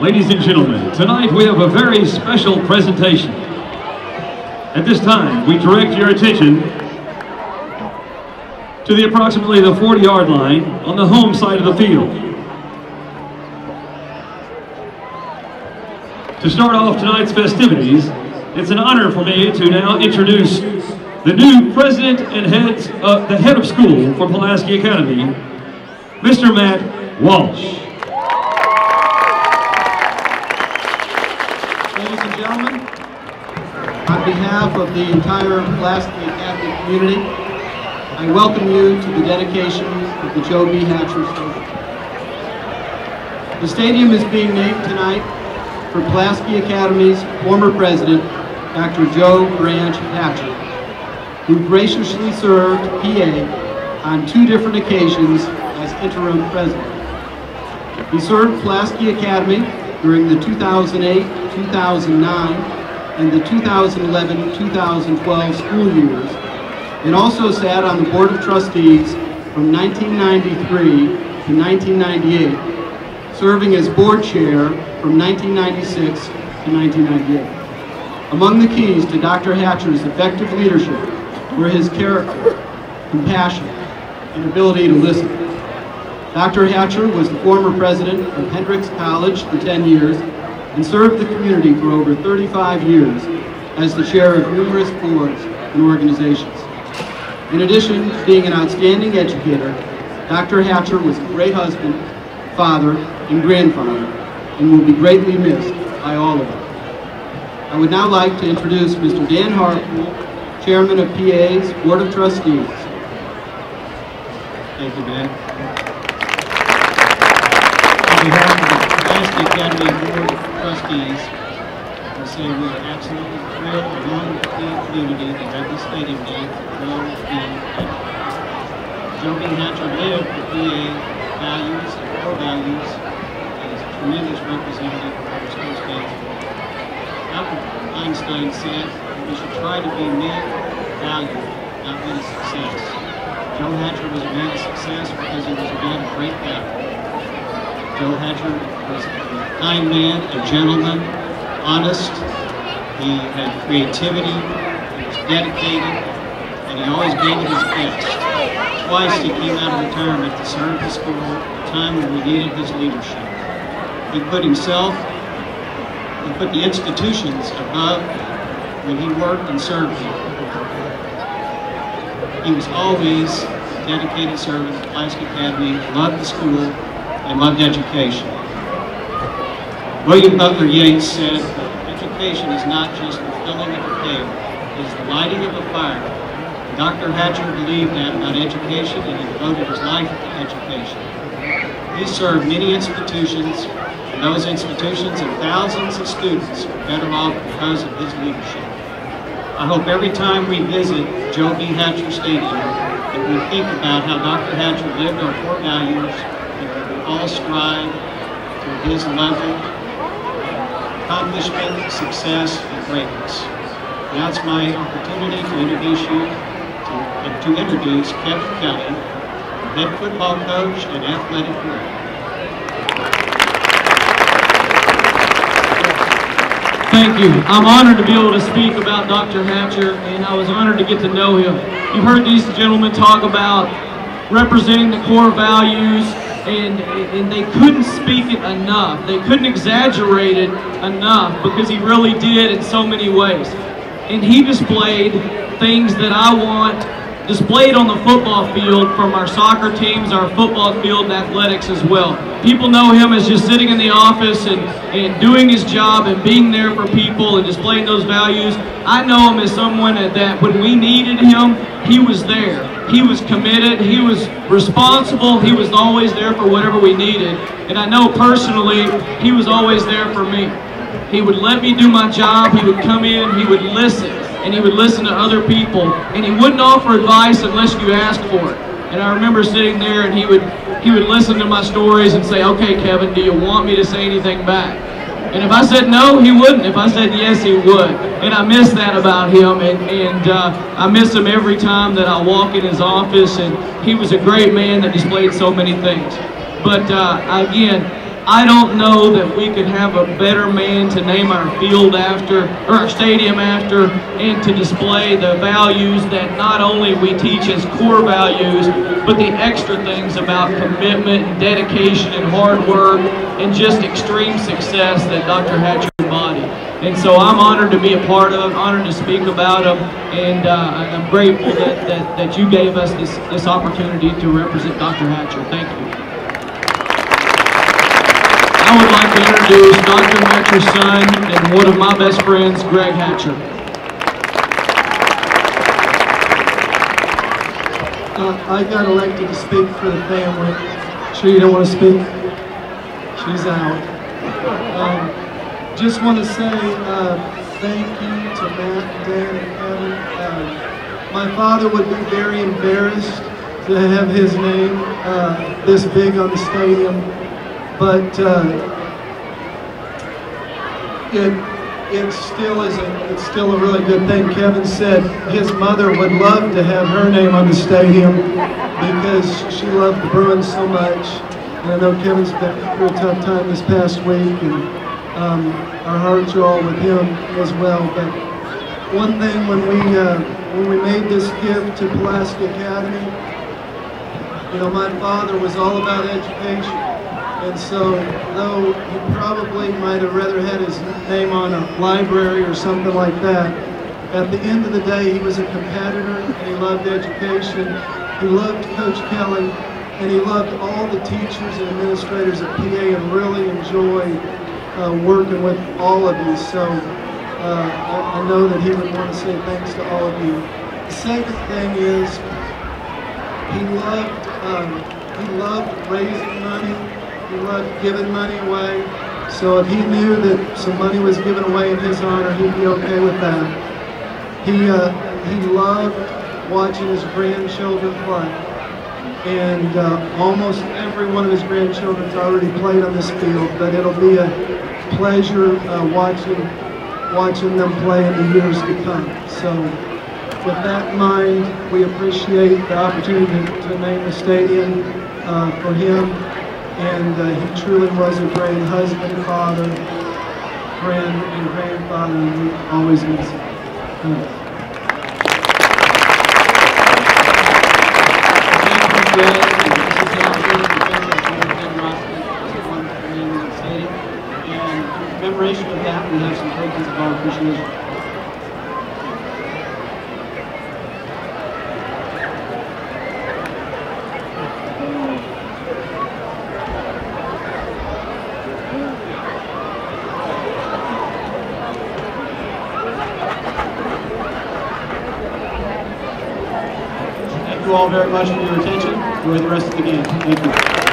Ladies and gentlemen, tonight we have a very special presentation. At this time, we direct your attention to the approximately the 40-yard line on the home side of the field. To start off tonight's festivities, it's an honor for me to now introduce the new president and the head of school for Pulaski Academy, Mr. Matt Walsh. Ladies and gentlemen, on behalf of the entire Pulaski Academy community, I welcome you to the dedication of the Joe B. Hatcher Stadium. The stadium is being named tonight for Pulaski Academy's former president, Dr. Joe Branch Hatcher, who graciously served PA on 2 different occasions as interim president. He served Pulaski Academy during the 2008-2009 and the 2011-2012 school years, and also sat on the Board of Trustees from 1993 to 1998, serving as board chair from 1996 to 1998. Among the keys to Dr. Hatcher's effective leadership were his character, compassion, and ability to listen. Dr. Hatcher was the former president of Hendrix College for 10 years and served the community for over 35 years as the chair of numerous boards and organizations. In addition to being an outstanding educator, Dr. Hatcher was a great husband, father, and grandfather, and will be greatly missed by all of us. I would now like to introduce Mr. Dan Harpool, Chairman of PA's Board of Trustees. Thank you, Dan. On behalf of the Pulaski Academy Board of Trustees, I say we are absolutely thrilled among the community to have this stadium named Joe B. Hatcher. Joe B. Hatcher lived the PA values and core values and is a tremendous representative of our school stands for. Albert Einstein said we should try to be men of value, not men of success. Joe Hatcher was a man of success because he was a man of great value. Joe Hatcher was a kind man, a gentleman, honest. He had creativity, he was dedicated, and he always gave it his best. Twice he came out of retirement to serve the school at a time when we needed his leadership. He put himself, he put the institutions above when he worked and served people. He was always a dedicated servant at Pulaski Academy, loved the school, and loved education. William Butler Yeats said, education is not just the filling of a pail, it is the lighting of a fire. Dr. Hatcher believed that about education, and he devoted his life to education. He served many institutions, and those institutions and thousands of students are better off because of his leadership. I hope every time we visit Joe B. Hatcher Stadium that we think about how Dr. Hatcher lived our core values and that we all strive to his level of accomplishment, success, and greatness. Now it's my opportunity to introduce you to introduce Kevin Kelly, head football coach and athletic director. Thank you. I'm honored to be able to speak about Dr. Hatcher, and I was honored to get to know him. You've heard these gentlemen talk about representing the core values, and they couldn't speak it enough. They couldn't exaggerate it enough because he really did in so many ways. And he displayed things that I want displayed on the football field from our soccer teams, our football field, and athletics as well. People know him as just sitting in the office and doing his job and being there for people and displaying those values. I know him as someone that when we needed him, he was there. He was committed, he was responsible, he was always there for whatever we needed. And I know personally, he was always there for me. He would let me do my job, he would come in, he would listen. And he would listen to other people, and he wouldn't offer advice unless you asked for it. And I remember sitting there, and he would listen to my stories and say, "Okay, Kevin, do you want me to say anything back?" And if I said no, he wouldn't. If I said yes, he would. And I miss that about him, and I miss him every time that I walk in his office. And he was a great man that displayed so many things. But again, I don't know that we could have a better man to name our field after, or our stadium after, and to display the values that not only we teach as core values, but the extra things about commitment and dedication and hard work and just extreme success that Dr. Hatcher embodied. And so I'm honored to be a part of, honored to speak about them, and I'm grateful that you gave us this opportunity to represent Dr. Hatcher. Thank you. I would like to introduce Dr. Hatcher's son and one of my best friends, Greg Hatcher. I got elected to speak for the family. Sure you don't want to speak? She's out. Just want to say thank you to Matt, Dan, and Kevin. My father would be very embarrassed to have his name this big on the stadium. But it's still a really good thing. Kevin said his mother would love to have her name on the stadium because she loved the Bruins so much. And I know Kevin's been through a tough time this past week, and our hearts are all with him as well. But one thing, when we made this gift to Pulaski Academy, you know, my father was all about education. And so, though he probably might have rather had his name on a library or something like that, at the end of the day, he was a competitor, and he loved education. He loved Coach Kelly, and he loved all the teachers and administrators at PA, and really enjoyed working with all of you. So, I know that he would want to say thanks to all of you. The second thing is, he loved raising money. He loved giving money away, so if he knew that some money was given away in his honor, he'd be okay with that. He loved watching his grandchildren play, and almost every one of his grandchildren's already played on this field, but it'll be a pleasure watching them play in the years to come. So with that in mind, we appreciate the opportunity to name the stadium for him. And he truly was a great husband, father, friend, and grandfather, and we always miss him. Thank you, Greg, and Mrs. Hatcher, and in commemoration of that, we have some tokens of our appreciation. Thank you all very much for your attention. Enjoy the rest of the game. Thank you.